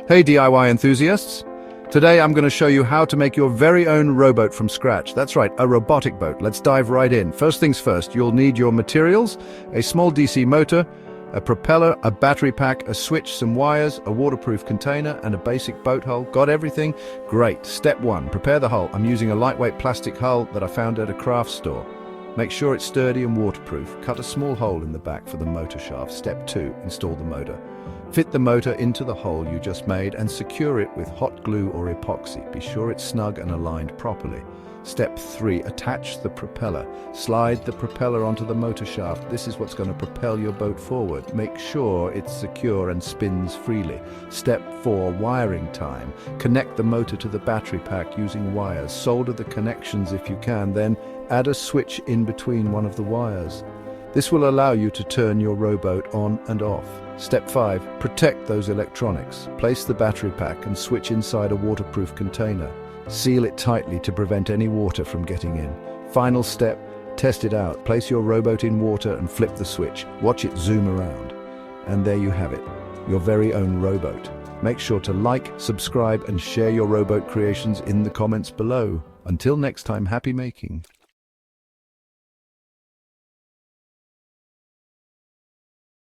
Hey DIY enthusiasts! Today I'm going to show you how to make your very own rowboat from scratch. That's right, a robotic boat. Let's dive right in. First things first, you'll need your materials, a small DC motor, a propeller, a battery pack, a switch, some wires, a waterproof container, and a basic boat hull. Got everything? Great. Step 1, prepare the hull. I'm using a lightweight plastic hull that I found at a craft store. Make sure it's sturdy and waterproof. Cut a small hole in the back for the motor shaft. Step 2, install the motor. Fit the motor into the hole you just made and secure it with hot glue or epoxy. Be sure it's snug and aligned properly. Step 3, attach the propeller. Slide the propeller onto the motor shaft. This is what's going to propel your boat forward. Make sure it's secure and spins freely. Step 4, wiring time. Connect the motor to the battery pack using wires. Solder the connections if you can, then add a switch in between one of the wires. This will allow you to turn your rowboat on and off. Step 5, protect those electronics. Place the battery pack and switch inside a waterproof container. Seal it tightly to prevent any water from getting in. Final step, test it out. Place your rowboat in water and flip the switch. Watch it zoom around. And there you have it, your very own rowboat. Make sure to like, subscribe, and share your rowboat creations in the comments below. Until next time, happy making.